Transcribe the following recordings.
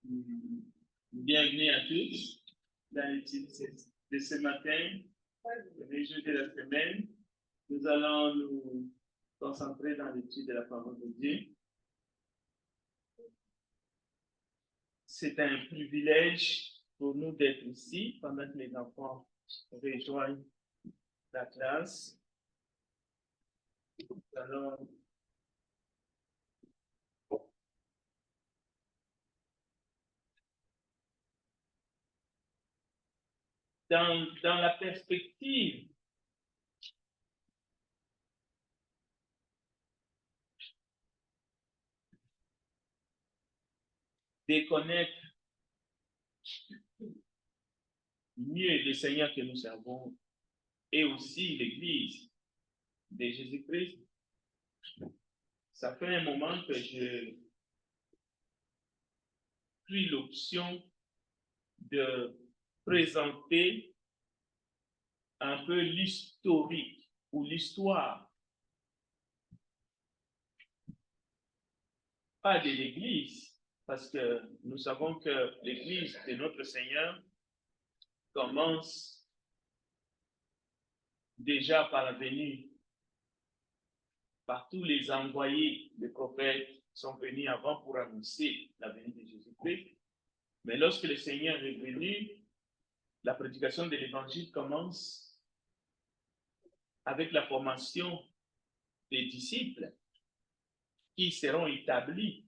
Bienvenue à tous dans l'étude de ce matin, le jour de la semaine. Nous allons nous concentrer dans l'étude de la parole de Dieu. C'est un privilège pour nous d'être ici pendant que les enfants rejoignent la classe. Nous allons dans la perspective de connaître mieux le Seigneur que nous servons et aussi l'Église de Jésus-Christ. Ça fait un moment que j'ai pris l'option de présenter un peu l'historique ou l'histoire, pas de l'Église, parce que nous savons que l'Église de notre Seigneur commence déjà par la venue, par tous les envoyés, les prophètes sont venus avant pour annoncer la venue de Jésus-Christ. Mais lorsque le Seigneur est venu, la prédication de l'Évangile commence avec la formation des disciples qui seront établis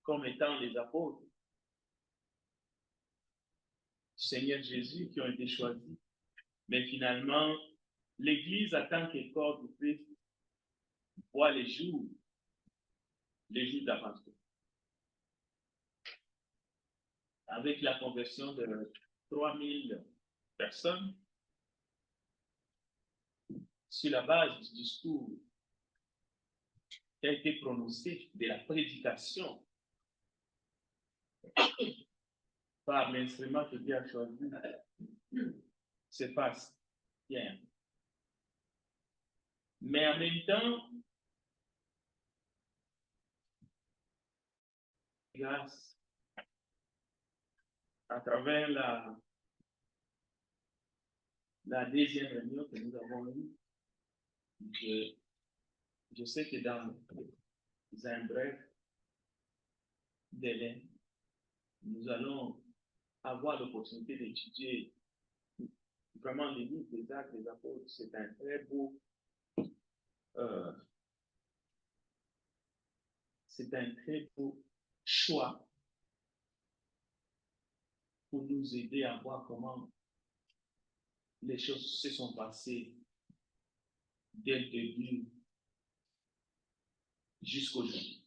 comme étant les apôtres du Seigneur Jésus qui ont été choisis. Mais finalement, l'Église, en tant que corps du Christ, voit les jours d'aventure. Avec la conversion de 3000 personnes, sur la base du discours qui a été prononcé de la prédication par l'instrument que Dieu a choisi, se passe bien. Mais en même temps, grâce à travers la deuxième réunion que nous avons eue, je sais que dans un bref délai, nous allons avoir l'opportunité d'étudier vraiment les livres des Actes des Apôtres. C'est un très beau choix pour nous aider à voir comment les choses se sont passées dès le début jusqu'aujourd'hui.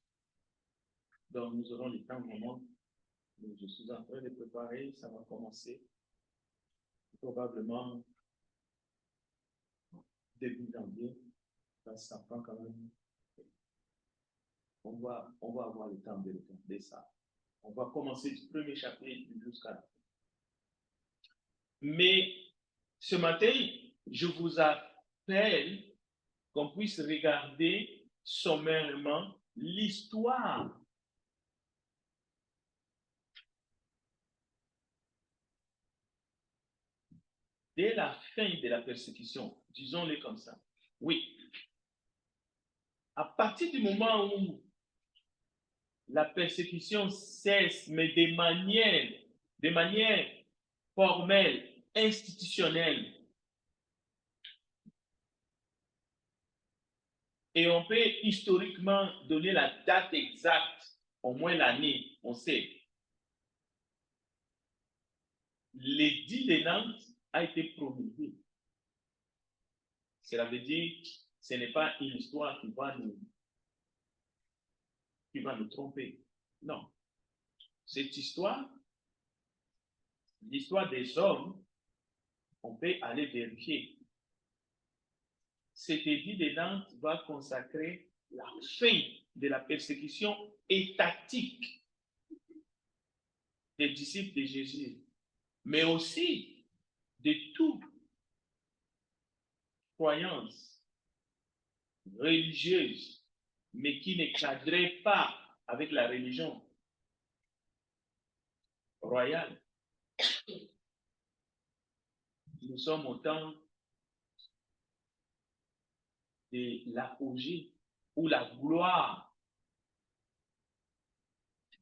Donc, nous aurons le temps vraiment. Je suis en train de préparer, ça va commencer probablement début janvier. Ça prend quand même. On va avoir le temps de regarder ça. On va commencer du premier chapitre jusqu'à la fin. Mais ce matin, je vous appelle qu'on puisse regarder sommairement l'histoire dès la fin de la persécution, disons-le comme ça. Oui. À partir du moment où la persécution cesse, mais de manière formelle, institutionnelle, et on peut historiquement donner la date exacte, au moins l'année, on sait. L'édit de Nantes a été promulgué. Cela veut dire que ce n'est pas une histoire qui va nous tromper. Non. Cette histoire, l'histoire des hommes, on peut aller vérifier. Cet édit de Nantes va consacrer la fin de la persécution étatique des disciples de Jésus, mais aussi de toute croyance religieuse, mais qui ne cadrait pas avec la religion. royal. Nous sommes au temps de l'apogée ou la gloire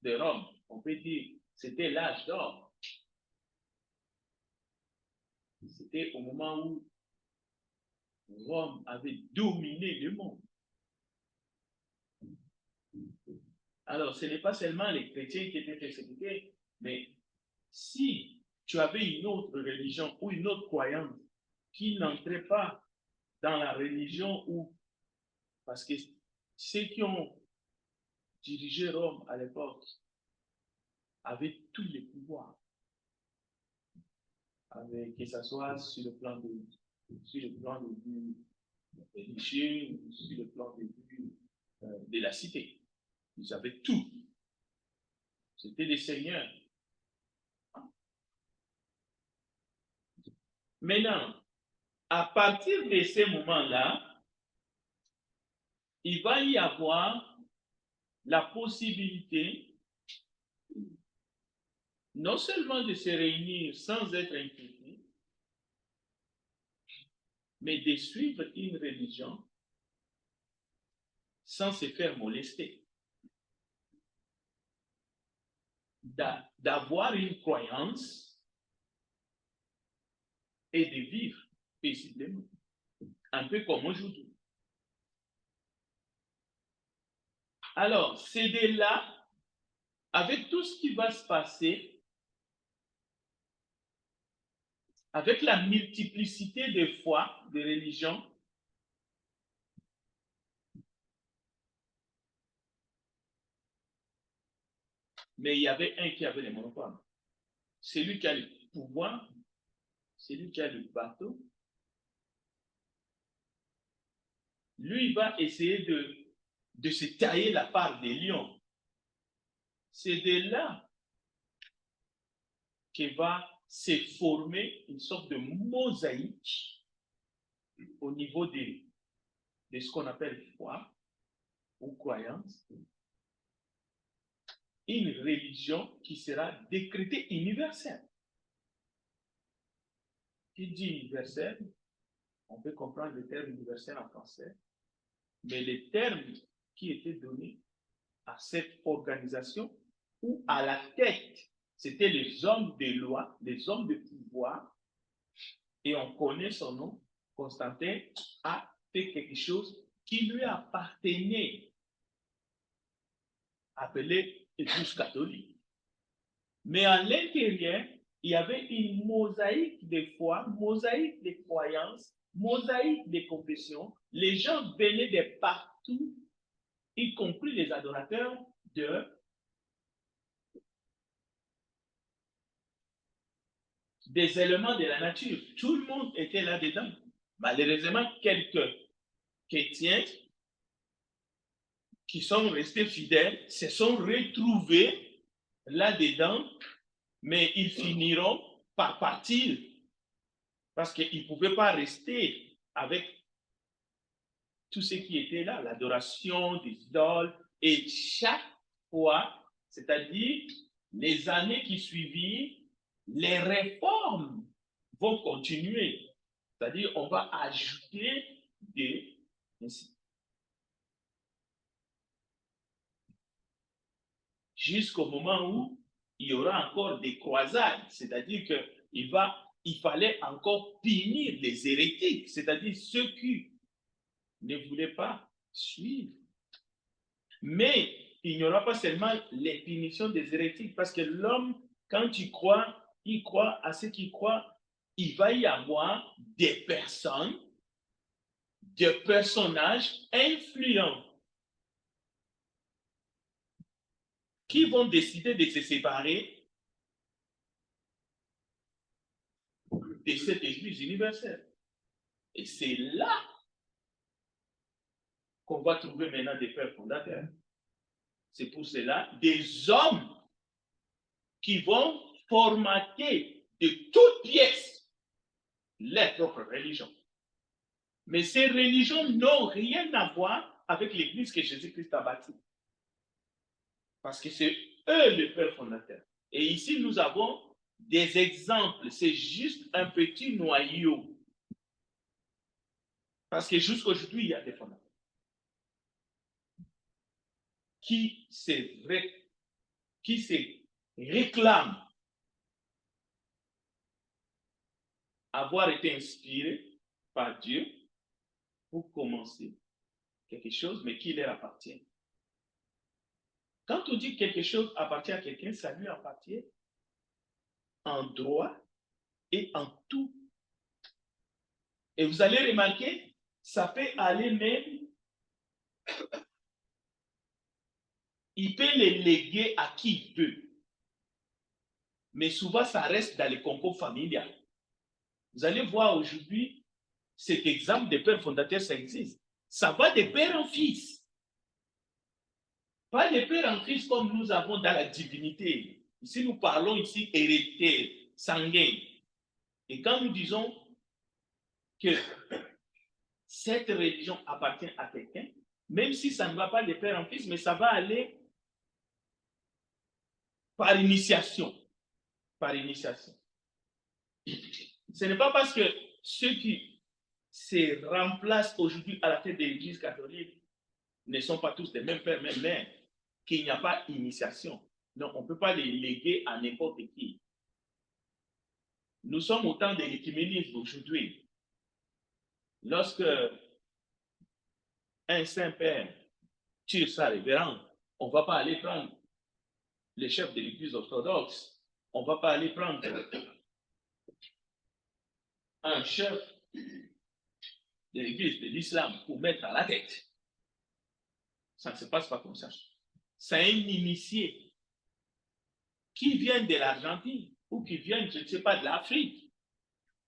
de Rome. On peut dire c'était l'âge d'or. C'était au moment où Rome avait dominé le monde. Alors, ce n'est pas seulement les chrétiens qui étaient persécutés, mais si tu avais une autre religion ou une autre croyance qui n'entrait pas dans la religion ou parce que ceux qui ont dirigé Rome à l'époque avaient tous les pouvoirs, que ce soit sur le plan de vue religieux ou sur le plan de vue de la cité. Ils avaient tout. C'était des seigneurs. Maintenant, à partir de ces moments-là, il va y avoir la possibilité non seulement de se réunir sans être inquiétés, mais de suivre une religion sans se faire molester. D'avoir une croyance et de vivre paisiblement, un peu comme aujourd'hui. Alors, c'est de là, avec tout ce qui va se passer, avec la multiplicité de foi, de religions, mais il y avait un qui avait le monopole. Celui qui a le pouvoir, celui qui a le bateau, lui, il va essayer de se tailler la part des lions. C'est de là que va se former une sorte de mosaïque au niveau de ce qu'on appelle foi ou croyance, une religion qui sera décrétée universelle. Qui dit universel, on peut comprendre le terme universel en français, mais les termes qui étaient donnés à cette organisation ou à la tête, c'était les hommes de loi, les hommes de pouvoir, et on connaît son nom. Constantin a fait quelque chose qui lui appartenait, appelé Église catholique. Mais à l'intérieur, il y avait une mosaïque de foi, mosaïque de croyances, mosaïque de confessions. Les gens venaient de partout, y compris les adorateurs des éléments de la nature. Tout le monde était là-dedans. Malheureusement, quelques chrétiens qui sont restés fidèles se sont retrouvés là-dedans, mais ils finiront par partir parce qu'ils ne pouvaient pas rester avec tout ce qui était là, l'adoration des idoles. Et chaque fois, c'est-à-dire les années qui suivirent, les réformes vont continuer. C'est-à-dire on va ajouter des... jusqu'au moment où il y aura encore des croisades. C'est-à-dire qu'il fallait encore punir les hérétiques, c'est-à-dire ceux qui ne voulaient pas suivre. Mais il n'y aura pas seulement les punitions des hérétiques, parce que l'homme, quand il croit à ce qu'il croit, il va y avoir des personnes, des personnages influents qui vont décider de se séparer de cette Église universelle. Et c'est là qu'on va trouver maintenant des pères fondateurs. C'est pour cela des hommes qui vont formater de toutes pièces leur propre religion. Mais ces religions n'ont rien à voir avec l'Église que Jésus-Christ a bâtie. Parce que c'est eux les pères fondateurs. Et ici, nous avons des exemples. C'est juste un petit noyau. Parce que jusqu'aujourd'hui, il y a des fondateurs qui se réclament avoir été inspirés par Dieu pour commencer quelque chose, mais qui leur appartient. Quand on dit que quelque chose appartient à quelqu'un, ça lui appartient en droit et en tout. Et vous allez remarquer, ça peut aller même, il peut les léguer à qui il veut. Mais souvent, ça reste dans les concours familial. Vous allez voir aujourd'hui, cet exemple des pères fondateurs, ça existe. Ça va de père en fils. Pas de père en fils comme nous avons dans la divinité. Ici, nous parlons ici héréditaire, sanguin. Et quand nous disons que cette religion appartient à quelqu'un, même si ça ne va pas de père en fils, mais ça va aller par initiation. Par initiation. Ce n'est pas parce que ceux qui se remplacent aujourd'hui à la tête de l'Église catholique ne sont pas tous des mêmes pères, mêmes mères, qu'il n'y a pas initiation. Non, on ne peut pas les léguer à n'importe qui. Nous sommes au temps de l'écuménisme aujourd'hui. Lorsque un Saint-Père tire sa révérende, on ne va pas aller prendre les chefs de l'Église orthodoxe, on ne va pas aller prendre un chef de l'Église de l'islam pour mettre à la tête. Ça ne se passe pas comme ça. C'est un initié qui vient de l'Argentine ou qui vient, je ne sais pas, de l'Afrique.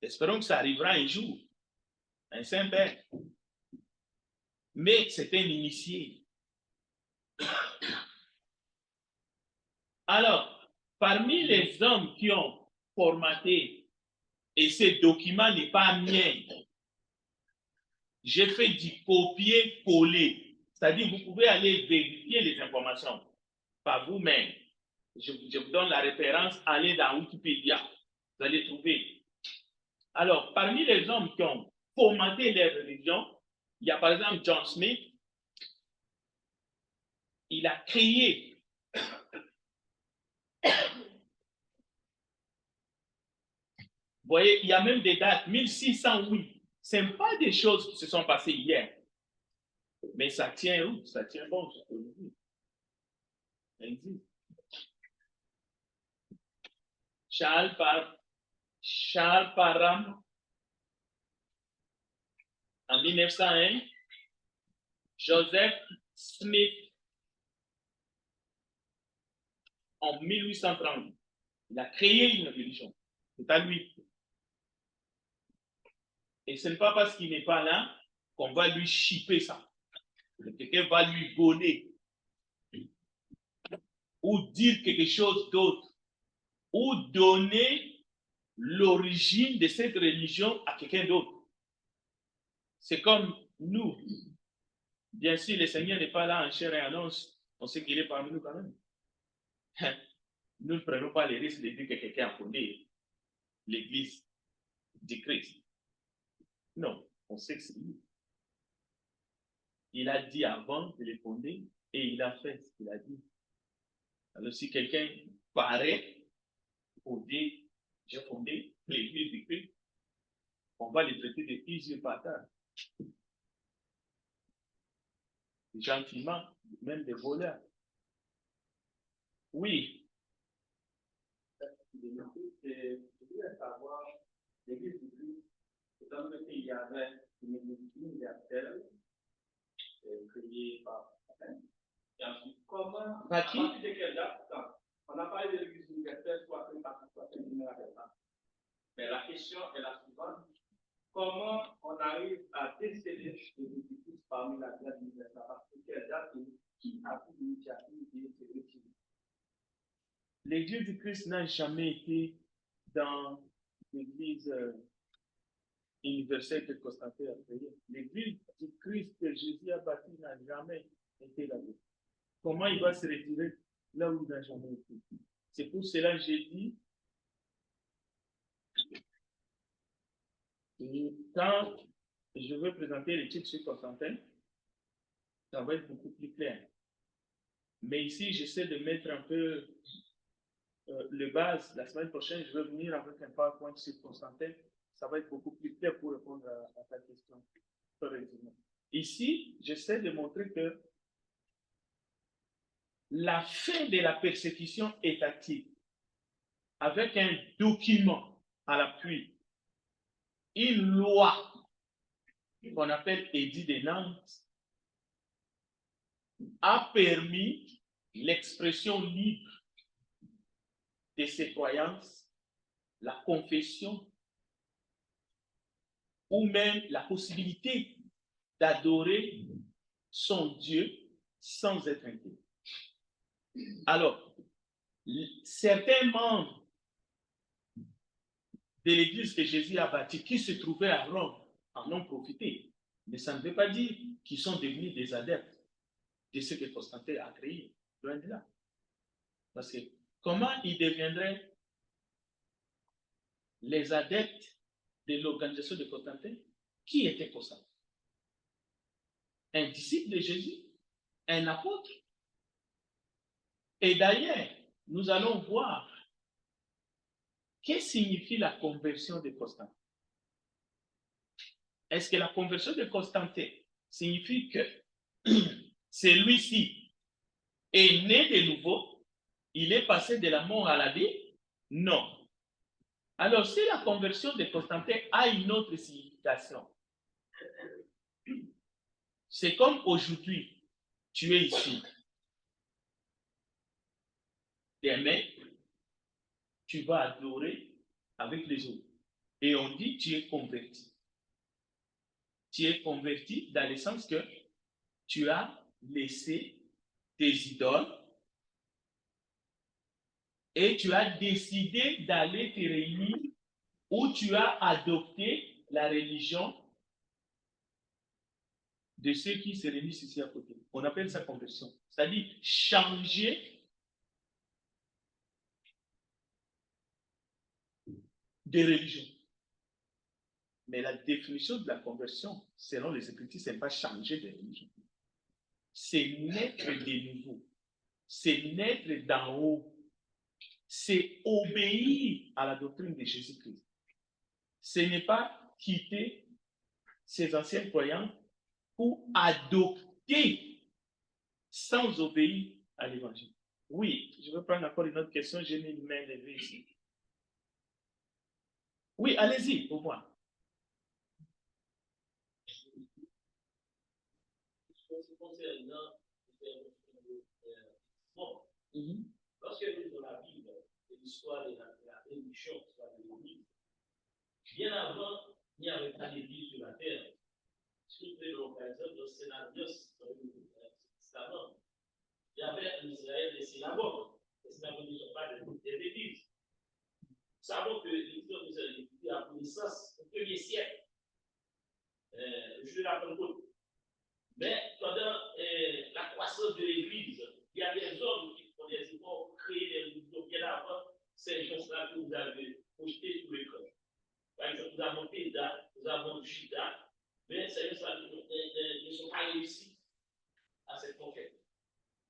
Espérons que ça arrivera un jour. Un Saint-Père. Mais c'est un initié. Alors, parmi les hommes qui ont formaté, et ce document n'est pas mien, j'ai fait du copier-coller. C'est-à-dire, vous pouvez aller vérifier les informations par vous-même. Je vous donne la référence, allez dans Wikipédia. Vous allez trouver. Alors, parmi les hommes qui ont formaté les religions, il y a par exemple John Smith. Il a créé vous voyez, il y a même des dates, 1608. Ce n'est pas des choses qui se sont passées hier. Mais ça tient où? Ça tient bon aujourd'hui. Charles Parham, en 1901. Joseph Smith, en 1830. Il a créé une religion. C'est à lui. Et ce n'est pas parce qu'il n'est pas là qu'on va lui chipper ça. Quelqu'un va lui voler ou dire quelque chose d'autre ou donner l'origine de cette religion à quelqu'un d'autre. C'est comme nous. Bien sûr, le Seigneur n'est pas là en chair et en os. On sait qu'il est parmi nous quand même. Nous ne prenons pas les risques de dire que quelqu'un a fondé l'Église du Christ. Non, on sait que c'est lui. Il a dit avant de les fonder et il a fait ce qu'il a dit. Alors si quelqu'un paraît pour dire j'ai fondé l'Église du Christ, on va les traiter de usurpateurs. Gentiment, même des voleurs. Oui. Je voulais savoir, l'Église du Christ, étant donné qu'il y avait une Église universelle créée par et ensuite, comment, à partir de quelle date, on a parlé de l'Église universelle, soit mais la question est la suivante. Comment on arrive à déceler l'Église du Christ parmi la grande universelle? À partir de quelle date et qui a pris l'initiative de se retirer? L'Église du Christ n'a jamais été dans l'Église universelle que Constantin a créée. L'Église du Christ que Jésus a bâtie n'a jamais été là-bas. Comment il va se retirer là où il n'a jamais été? C'est pour cela que j'ai dit, quand je veux présenter l'étude sur Constantin, ça va être beaucoup plus clair. Mais ici, j'essaie de mettre un peu le base. La semaine prochaine, je vais venir avec un PowerPoint sur Constantin. Ça va être beaucoup plus clair pour répondre à ta question. Ici, j'essaie de montrer que la fin de la persécution étatique, avec un document à l'appui, une loi qu'on appelle Édit de Nantes, a permis l'expression libre de ses croyances, la confession, ou même la possibilité d'adorer son Dieu sans être inquiet. Alors, certains membres de l'église que Jésus a bâtie, qui se trouvaient à Rome, en ont profité. Mais ça ne veut pas dire qu'ils sont devenus des adeptes de ce que Constantin a créé. Loin de là. Parce que comment ils deviendraient les adeptes de l'organisation de Constantin? Qui était Constantin? Un disciple de Jésus? Un apôtre? Et d'ailleurs, nous allons voir qu'est-ce que signifie la conversion de Constantin. Est-ce que la conversion de Constantin signifie que celui-ci est né de nouveau, il est passé de la mort à la vie? Non. Alors, si la conversion de Constantin a une autre signification, c'est comme aujourd'hui, tu es ici. Demain, tu vas adorer avec les autres. Et on dit tu es converti. Tu es converti dans le sens que tu as laissé tes idoles et tu as décidé d'aller te réunir où tu as adopté la religion de ceux qui se réunissent ici à côté. On appelle ça conversion. C'est-à-dire changer de religion. Mais la définition de la conversion, selon les Écritures, ce n'est pas changer de religion. C'est naître de nouveau. C'est naître d'en haut. C'est obéir à la doctrine de Jésus-Christ. Ce n'est pas quitter ses anciens croyants pour adopter sans obéir à l'évangile. Oui, je vais prendre encore une autre question. J'ai mis une main levée ici. Oui, allez-y, pour moi. Concernant lorsque nous lisons la Bible et l'histoire de la révolution de l'Église, bien avant, il n'y avait pas d'Église sur la terre. Si vous prenons par exemple le Scénarios dans le Testament, il y avait en Israël des synagogues. Les synagogues ne sont pas des églises. Nous savons que l'Église de Israël a pris naissance au 1er siècle, le jour de la Pentecôte. Mais pendant la croissance de l'Église, il y a des hommes qui font des efforts pour créer des religions bien avant ces gens-là que vous avez projetés sur l'écran. Par exemple, nous avons Péda, nous avons Judas, mais ces gens-là ne sont pas réussis à cette conquête.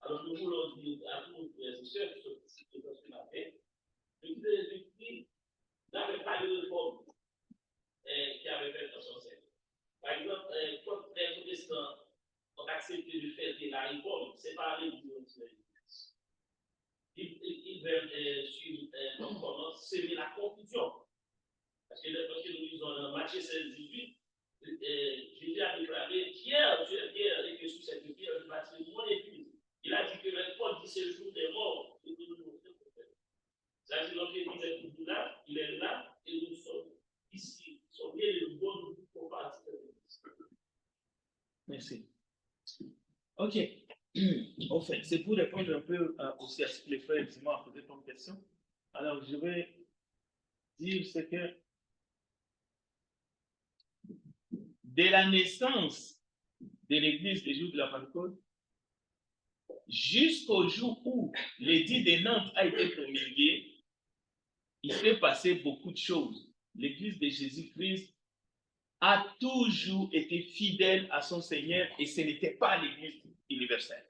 Alors nous voulons dire à tous nos frères et sœurs qui sont participés dans ce matin, que Jésus-Christ n'avait pas de réforme qui avait fait dans son siècle. Par exemple, quand les protestants ont accepté de faire la réforme, c'est pas l'Église. Ils veulent suivre comment semer la confusion. Parce que lorsque nous lisons dans Matthieu 16, 18, Jésus a déclaré Pierre, tu es Pierre, et que sous cette pierre, je bâtirai mon église. Il a dit que le Paul dit c'est le jour des morts, et que nous nous retrouvons. C'est-à-dire que l'Église est toujours là, il est là, et nous sommes ici. Nous sommes bien les bons pour partir de l'Église. Merci. Ok. Au fait, c'est pour répondre un peu aussi à ce que les frères m'ont posé comme question. Alors, je vais dire ce que dès la naissance de l'Église des jours de la Pentecôte, jusqu'au jour où l'édit de Nantes a été promulgué, il s'est passé beaucoup de choses. L'Église de Jésus-Christ a toujours été fidèle à son Seigneur et ce n'était pas l'Église universelle.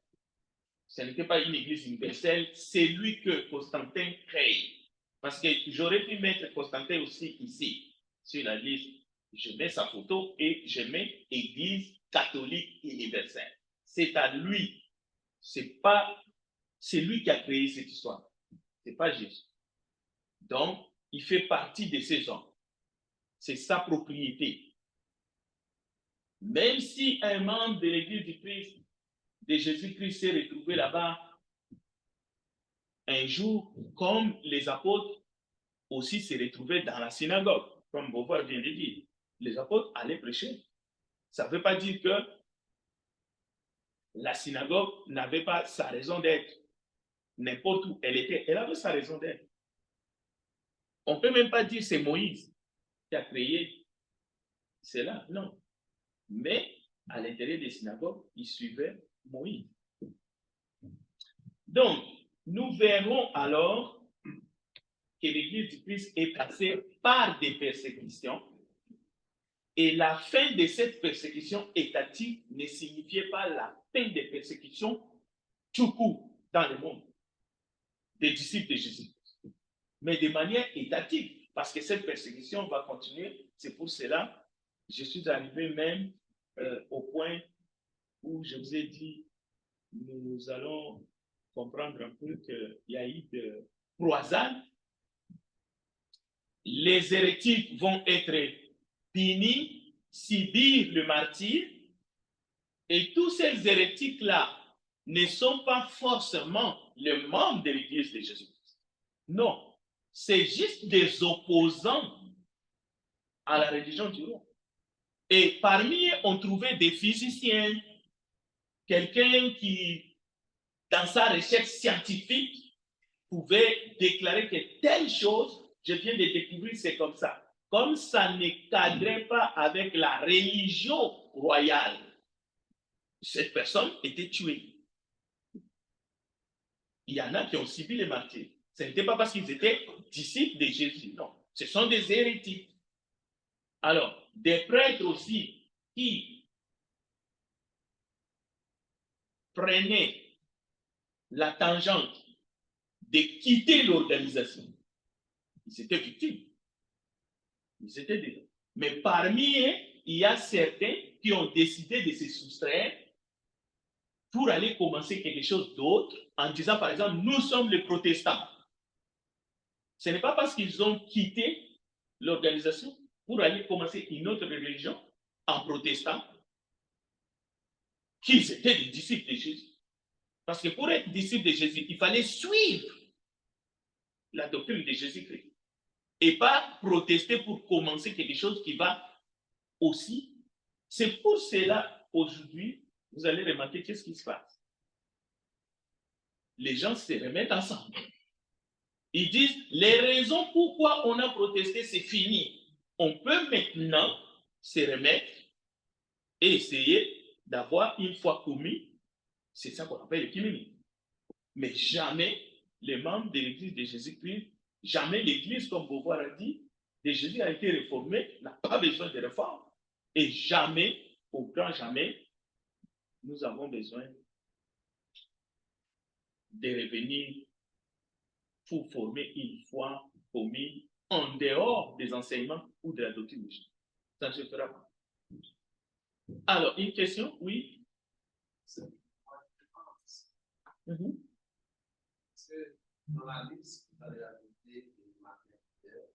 Ce n'était pas une Église universelle, c'est lui que Constantin crée. Parce que j'aurais pu mettre Constantin aussi ici, sur la liste. Je mets sa photo et je mets Église catholique universelle. C'est à lui. C'est lui qui a créé cette histoire. Ce n'est pas Jésus. Donc, il fait partie de ces hommes. C'est sa propriété. Même si un membre de l'Église du Christ, de Jésus-Christ, s'est retrouvé là-bas un jour, comme les apôtres aussi se retrouvaient dans la synagogue, comme Beauvoir vient de dire. Les apôtres allaient prêcher. Ça ne veut pas dire que la synagogue n'avait pas sa raison d'être. N'importe où elle était, elle avait sa raison d'être. On ne peut même pas dire que c'est Moïse qui a créé cela, non. Mais à l'intérieur des synagogues, ils suivaient Moïse. Donc, nous verrons alors que l'Église du Christ est passée par des persécutions et la fin de cette persécution étatique ne signifiait pas la fin des persécutions tout court dans le monde des disciples de Jésus-Christ, mais de manière étatique, parce que cette persécution va continuer. C'est pour cela que je suis arrivé même au point où je vous ai dit, nous allons comprendre un peu qu'il y a eu de croisades. Les hérétiques vont être punis, subir le martyre, et tous ces hérétiques-là ne sont pas forcément les membres de l'Église de Jésus-Christ. Non, c'est juste des opposants à la religion du roi. Et parmi eux, on trouvait des physiciens, quelqu'un qui, dans sa recherche scientifique, pouvait déclarer que telle chose, je viens de découvrir, c'est comme ça. Comme ça ne cadrait pas avec la religion royale, cette personne était tuée. Il y en a qui ont subi les martyrs. Ce n'était pas parce qu'ils étaient disciples de Jésus, non. Ce sont des hérétiques. Alors, des prêtres aussi qui prenaient la tangente de quitter l'organisation, ils étaient victimes. Ils étaient dedans. Mais parmi eux, il y a certains qui ont décidé de se soustraire pour aller commencer quelque chose d'autre en disant, par exemple, nous sommes les protestants. Ce n'est pas parce qu'ils ont quitté l'organisation pour aller commencer une autre religion en protestant qu'ils étaient des disciples de Jésus. Parce que pour être disciple de Jésus, il fallait suivre la doctrine de Jésus-Christ et pas protester pour commencer quelque chose qui va aussi. C'est pour cela, aujourd'hui, vous allez remarquer qu'est-ce qui se passe. Les gens se remettent ensemble. Ils disent, les raisons pourquoi on a protesté, c'est fini. On peut maintenant se remettre et essayer d'avoir une fois commis, c'est ça qu'on appelle l'économie. Mais jamais les membres de l'Église de Jésus-Christ, jamais l'Église, comme Beauvoir a dit, de Jésus a été réformée, n'a pas besoin de réforme. Et jamais, au grand jamais, nous avons besoin de revenir pour former une foi commise en dehors des enseignements ou de la doctrine de Jésus. Ça ne se fera pas. Alors, une question? Oui? Dans la liste, vous avez ajouté des matériels.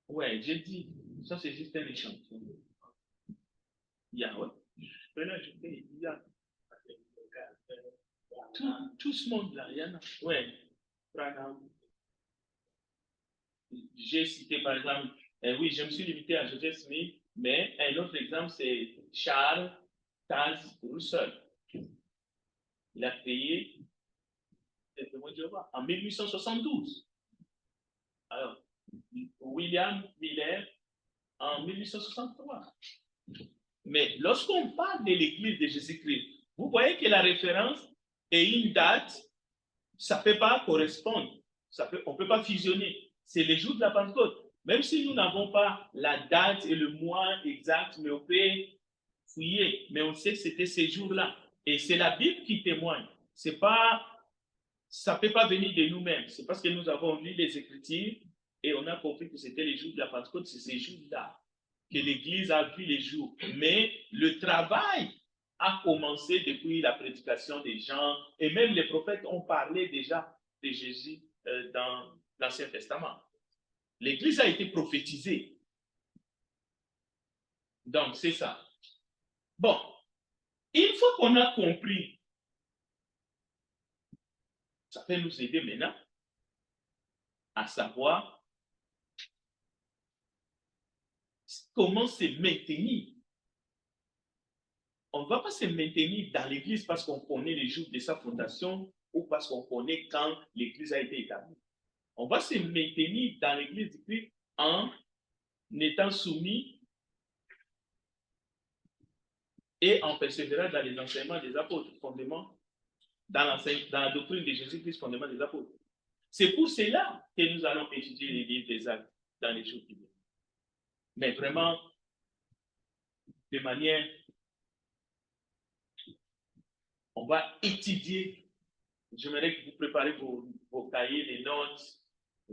Ouais, j'ai dit, ça c'est juste un échantillon. Il y a, ouais. Je peux l'ajouter, il y a. Tout ce monde-là, il y en a. Ouais. J'ai cité par exemple, oui, je me suis limité à Joseph Smith, mais un autre exemple, c'est Charles Taze Russell. Il a créé en 1872. Alors, William Miller en 1863. Mais lorsqu'on parle de l'Église de Jésus-Christ, vous voyez que la référence et une date, ça ne peut pas correspondre. On ne peut pas fusionner. C'est les jours de la Pentecôte. Même si nous n'avons pas la date et le mois exact, mais on peut fouiller. Mais on sait que c'était ces jours-là. Et c'est la Bible qui témoigne. C'est pas, ça ne peut pas venir de nous-mêmes. C'est parce que nous avons lu les Écritures et on a compris que c'était les jours de la Pentecôte. C'est ces jours-là que l'Église a vu les jours. Mais le travail a commencé depuis la prédication des gens, et même les prophètes ont parlé déjà de Jésus dans l'Ancien Testament. L'Église a été prophétisée. Donc, c'est ça. Bon, une fois qu'on a compris, ça peut nous aider maintenant à savoir comment se maintenir. On ne va pas se maintenir dans l'Église parce qu'on connaît les jours de sa fondation ou parce qu'on connaît quand l'Église a été établie. On va se maintenir dans l'Église du Christ en étant soumis et en persévérant dans les enseignements des apôtres, fondement, dans la doctrine de Jésus-Christ, fondement des apôtres. C'est pour cela que nous allons étudier les livres des Actes dans les jours qui viennent. Mais vraiment, de manière, on va étudier. J'aimerais que vous préparez vos cahiers, les notes,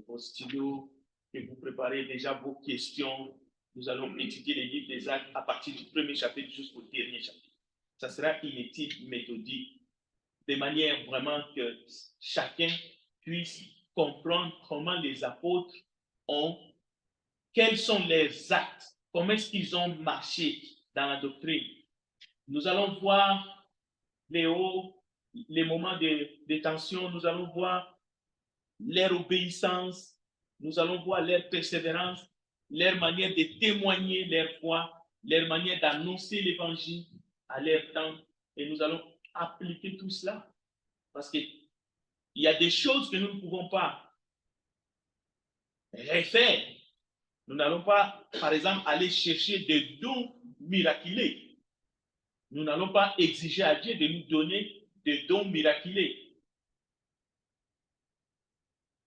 vos stylos, que vous préparez déjà vos questions. Nous allons étudier les livres des Actes à partir du premier chapitre jusqu'au dernier chapitre. Ça sera une étude méthodique, de manière vraiment que chacun puisse comprendre comment les apôtres quels sont leurs actes, comment est-ce qu'ils ont marché dans la doctrine. Nous allons voir les hauts, les moments de tension, nous allons voir leur obéissance, nous allons voir leur persévérance, leur manière de témoigner leur foi, leur manière d'annoncer l'évangile à leur temps, et nous allons appliquer tout cela. Parce qu'il y a des choses que nous ne pouvons pas refaire. Nous n'allons pas, par exemple, aller chercher des dons miraculeux. Nous n'allons pas exiger à Dieu de nous donner des dons miraculeux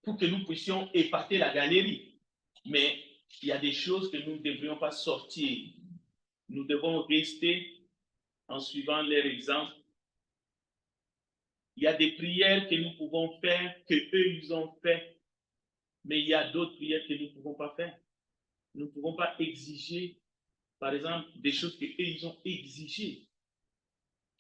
pour que nous puissions épater la galerie. Mais il y a des choses que nous ne devrions pas sortir. Nous devons rester en suivant leur exemple. Il y a des prières que nous pouvons faire, que eux, ils ont fait, mais il y a d'autres prières que nous ne pouvons pas faire. Nous ne pouvons pas exiger, par exemple, des choses qu'eux, ils ont exigées.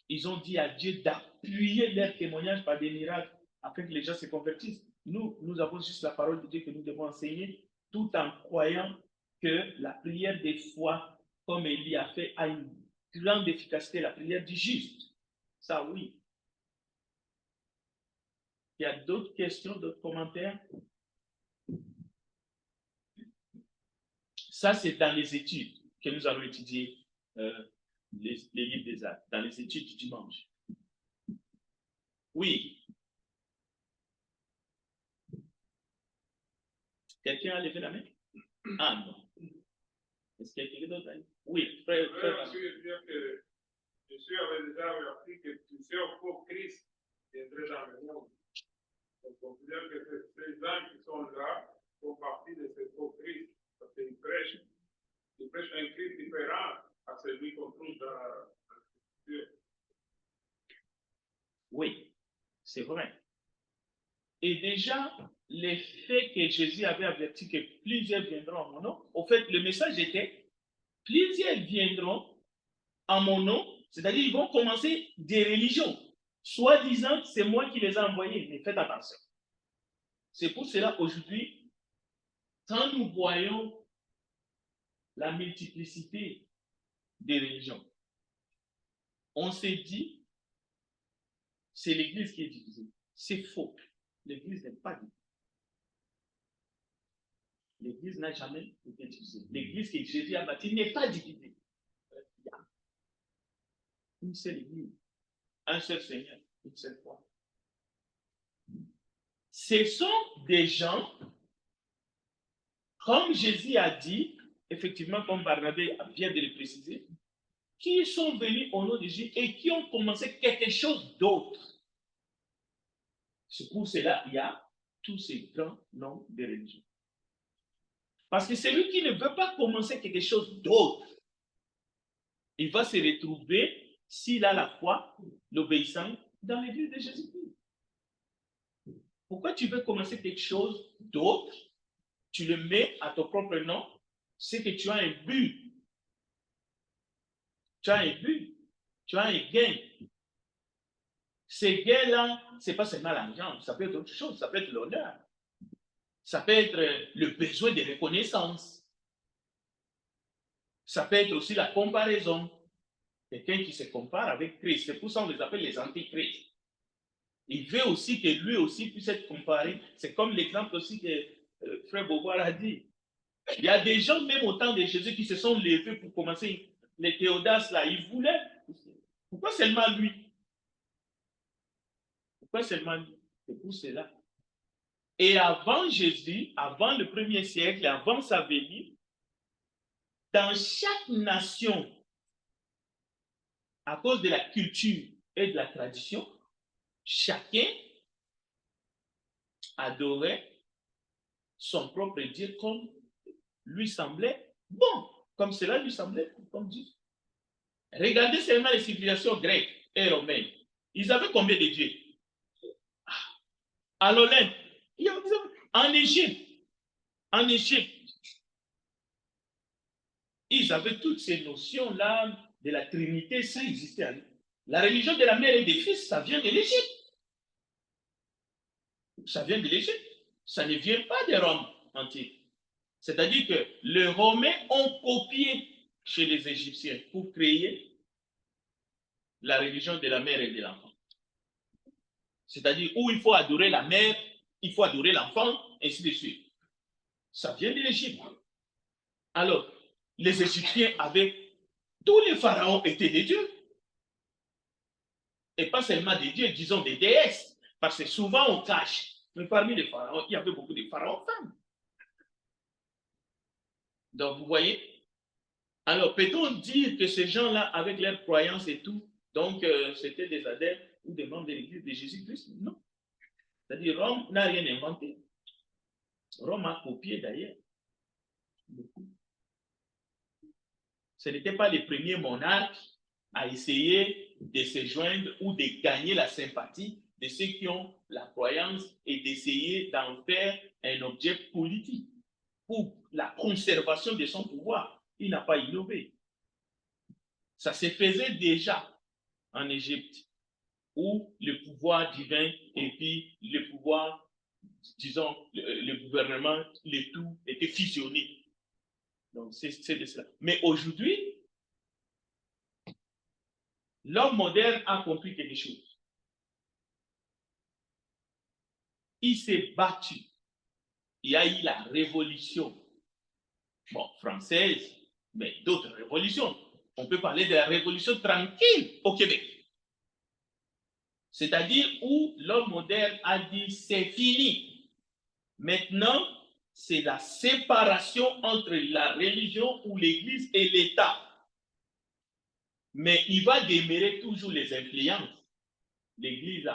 Ils ont dit à Dieu d'appuyer leur témoignage par des miracles afin que les gens se convertissent. Nous avons juste la parole de Dieu que nous devons enseigner tout en croyant que la prière des foi, comme Élie a fait, a une grande efficacité, la prière du juste. Ça, oui. Il y a d'autres questions, d'autres commentaires? Ça, c'est dans les études que nous allons étudier les livres des Actes, dans les études du dimanche. Oui. Quelqu'un a levé la main? Ah non. Est-ce qu'il y a quelqu'un d'autre? Oui, frère. Jésus avait déjà appris que plusieurs faux Christ viendraient dans le monde. On considère que ces gens qui sont là font partie de ces faux Christ. Parce qu'ils prêchent un Christ différent à celui qu'on trouve dans la Scripture. Oui, c'est vrai. Et déjà, le fait que Jésus avait averti que plusieurs viendront en mon nom, au fait, le message était, plusieurs viendront en mon nom, c'est-à-dire ils vont commencer des religions, soi-disant c'est moi qui les ai envoyés, mais faites attention. C'est pour cela aujourd'hui, quand nous voyons la multiplicité des religions, on s'est dit, c'est l'Église qui est divisée. C'est faux. L'Église n'est pas divisée. L'Église n'a jamais été divisée. L'Église que Jésus a bâtie n'est pas divisée. Il y a une seule Église, un seul Seigneur, une seule foi. Ce sont des gens, comme Jésus a dit, effectivement, comme Barnabé vient de le préciser, qui sont venus au nom de Jésus et qui ont commencé quelque chose d'autre. C'est pour cela qu'il y a tous ces grands noms de religions. Parce que celui qui ne veut pas commencer quelque chose d'autre, il va se retrouver, s'il a la foi, l'obéissance, dans l'église de Jésus-Christ. Pourquoi tu veux commencer quelque chose d'autre? Tu le mets à ton propre nom, c'est que tu as un but. Tu as un but. Tu as un gain. Ces gains-là, ce n'est pas seulement l'argent, ça peut être autre chose, ça peut être l'honneur. Ça peut être le besoin de reconnaissance. Ça peut être aussi la comparaison. Quelqu'un qui se compare avec Christ. C'est pour ça qu'on les appelle les antichrists. Il veut aussi que lui aussi puisse être comparé. C'est comme l'exemple aussi que Frère Beauvoir a dit. Il y a des gens, même au temps de Jésus, qui se sont levés pour commencer les Théodastes là. Ils voulaient. Pourquoi seulement lui? Pourquoi seulement lui? C'est pour cela. Et avant Jésus, avant le 1er siècle, avant sa venue, dans chaque nation, à cause de la culture et de la tradition, chacun adorait son propre Dieu comme lui semblait bon, comme cela lui semblait comme Dieu. Regardez seulement les civilisations grecques et romaines. Ils avaient combien de dieux? À l'Olympe, en Égypte, ils avaient toutes ces notions-là de la Trinité, ça existait. La religion de la mère et des fils, ça vient de l'Égypte. Ça vient de l'Égypte. Ça ne vient pas de Rome antique. C'est-à-dire que les Romains ont copié chez les Égyptiens pour créer la religion de la mère et de l'enfant. C'est-à-dire où il faut adorer la mère, il faut adorer l'enfant, ainsi de suite. Ça vient de l'Égypte. Alors, les Égyptiens avaient, tous les pharaons étaient des dieux. Et pas seulement des dieux, disons des déesses. Parce que souvent on cache. Mais parmi les pharaons, il y avait beaucoup de pharaons femmes. Donc, vous voyez? Alors, peut-on dire que ces gens-là, avec leurs croyances et tout, donc c'était des adeptes ou des membres de l'Église de Jésus-Christ? Non. C'est-à-dire, Rome n'a rien inventé. Rome a copié d'ailleurs. Beaucoup. Ce n'était pas les premiers monarques à essayer de se joindre ou de gagner la sympathie de ceux qui ont la croyance et d'essayer d'en faire un objet politique pour la conservation de son pouvoir. Il n'a pas innové. Ça se faisait déjà en Égypte, où le pouvoir divin et puis le pouvoir, disons, le gouvernement, le tout était fusionné. Donc, c'est de cela. Mais aujourd'hui, l'homme moderne a compris quelque chose. Il s'est battu. Il y a eu la révolution, bon, française, mais d'autres révolutions. On peut parler de la révolution tranquille au Québec. C'est-à-dire où l'homme moderne a dit c'est fini. Maintenant, c'est la séparation entre la religion ou l'Église et l'État. Mais il va demeurer toujours les influences. L'Église,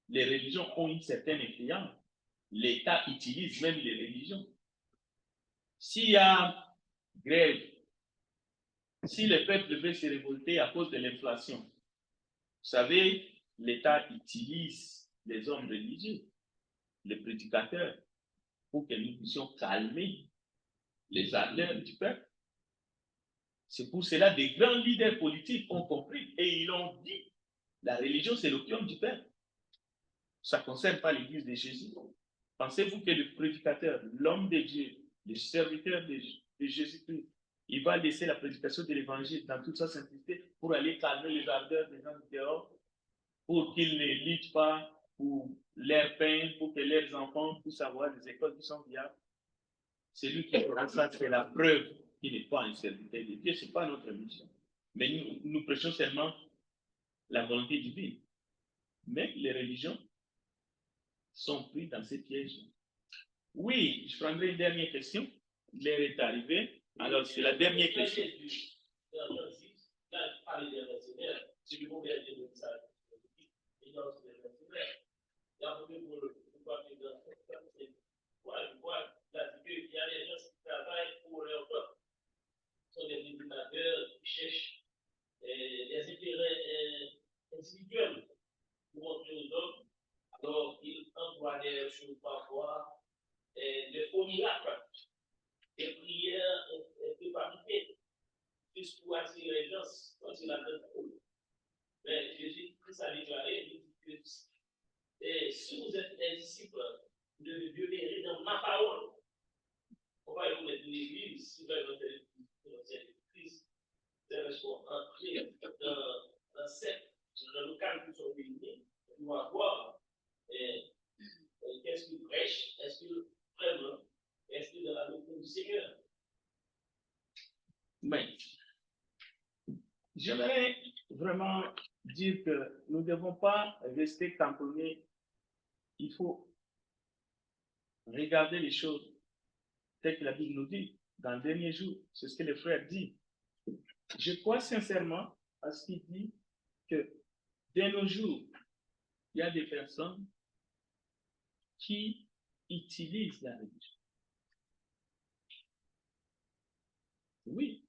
les religions ont une certaine influence. L'État utilise même les religions. S'il y a grève, si le peuple veut se révolter à cause de l'inflation, vous savez, l'État utilise les hommes religieux, les prédicateurs, pour que nous puissions calmer les ardeurs du peuple. C'est pour cela que des grands leaders politiques ont compris et ils ont dit, la religion c'est l'opium du peuple. Ça ne concerne pas l'Église de Jésus. Pensez-vous que le prédicateur, l'homme de Dieu, le serviteur de Jésus-Christ, il va laisser la prédication de l'Évangile dans toute sa simplicité pour aller calmer les ardeurs des gens dehors, pour qu'ils ne luttent pas pour leur pain, pour que leurs enfants puissent avoir des écoles qui sont viables? Celui qui fera ça, c'est la preuve qu'il n'est pas un serviteur de Dieu. Ce n'est pas notre mission. Mais nous prêchons seulement la volonté divine. Mais les religions sont pris dans ces pièges. Oui, je prendrai une dernière question. L'heure est arrivée. Alors, c'est la dernière question. Il y a un peu pour le papier de il y a des gens qui travaillent pour leur peuple. Ce sont des éducateurs qui cherchent des intérêts individuels pour montrer aux autres. Alors, ils emploient des choses parfois, des faux miracles, des prières préparées, juste pour attirer les gens quand il a besoin. Mais Jésus-Christ a déclaré, il dit que si vous êtes un disciple, vous devez demeurer dans ma parole. Pourquoi vous êtes une église, si vous êtes cette église, c'est parce qu'on entre dans cette, dans le local où nous sommes réunis, on va voir qu'est-ce qu'il prêche, est-ce que vraiment, est-ce que dans la doctrine du Seigneur. Mais, j'aimerais vraiment dire que nous ne devons pas rester cantonnés. Il faut regarder les choses telles que la Bible nous dit dans le dernier jour. C'est ce que le frère dit. Je crois sincèrement à ce qu'il dit que de nos jours, il y a des personnes qui utilisent la religion. Oui,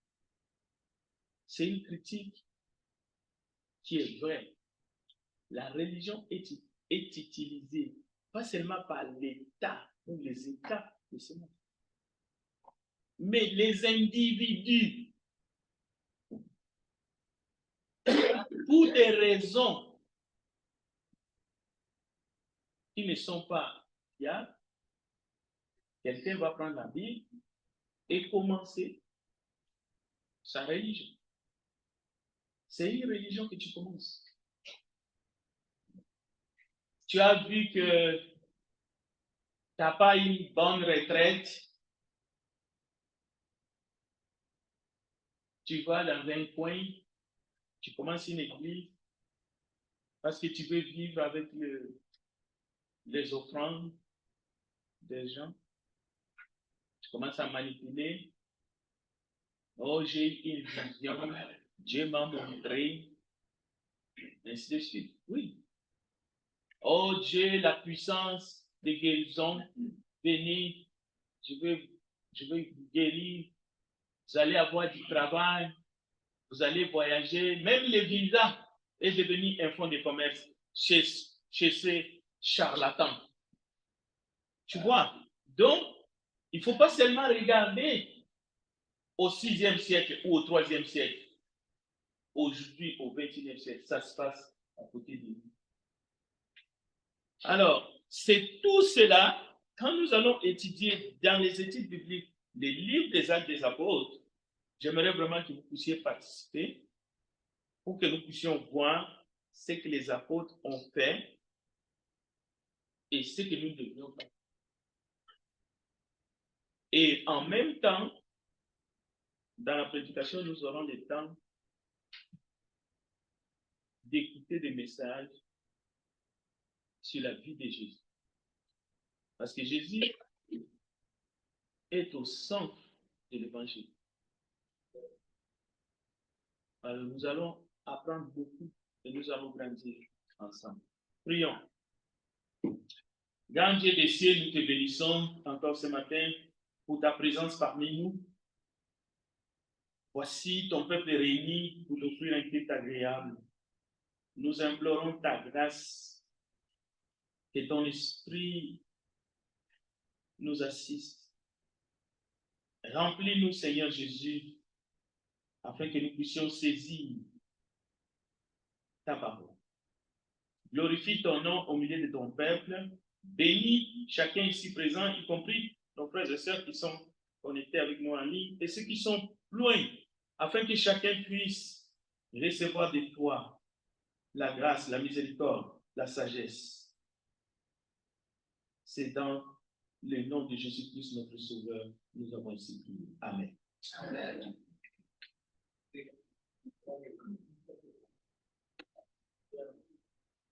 c'est une critique qui est vraie. La religion est utilisée pas seulement par l'État ou les États de ce monde, mais les individus, pour des raisons qui ne sont pas fiables, quelqu'un va prendre la Bible et commencer sa religion. C'est une religion que tu commences. Tu as vu que tu n'as pas une bonne retraite. Tu vas dans un coin, tu commences une église parce que tu veux vivre avec les offrandes des gens. Tu commences à manipuler. Oh, j'ai une vision, Dieu m'a montré, ainsi de suite. Oui. Oh Dieu, la puissance de guérison, venez, je veux vous guérir. Vous allez avoir du travail, vous allez voyager. Même le visa est devenu un fonds de commerce chez ces charlatans. Tu vois? Donc, il ne faut pas seulement regarder au 6e siècle ou au 3e siècle. Aujourd'hui, au 21e siècle, ça se passe à côté de nous. Alors, c'est tout cela, quand nous allons étudier dans les études bibliques les livres des Actes des Apôtres, j'aimerais vraiment que vous puissiez participer pour que nous puissions voir ce que les apôtres ont fait et ce que nous devrions faire. Et en même temps, dans la prédication, nous aurons le temps d'écouter des messages sur la vie de Jésus. Parce que Jésus est au centre de l'évangile. Alors, nous allons apprendre beaucoup et nous allons grandir ensemble. Prions. Grand Dieu des cieux, nous te bénissons encore ce matin pour ta présence parmi nous. Voici ton peuple réuni pour t'offrir un culte agréable. Nous implorons ta grâce, que ton esprit nous assiste. Remplis-nous, Seigneur Jésus, afin que nous puissions saisir ta parole. Glorifie ton nom au milieu de ton peuple. Bénis chacun ici présent, y compris nos frères et sœurs qui sont connectés avec nous en ligne et ceux qui sont loin, afin que chacun puisse recevoir de toi la grâce, la miséricorde, la sagesse. C'est dans le nom de Jésus-Christ, notre Sauveur, nous avons ainsi prié. Amen. Amen.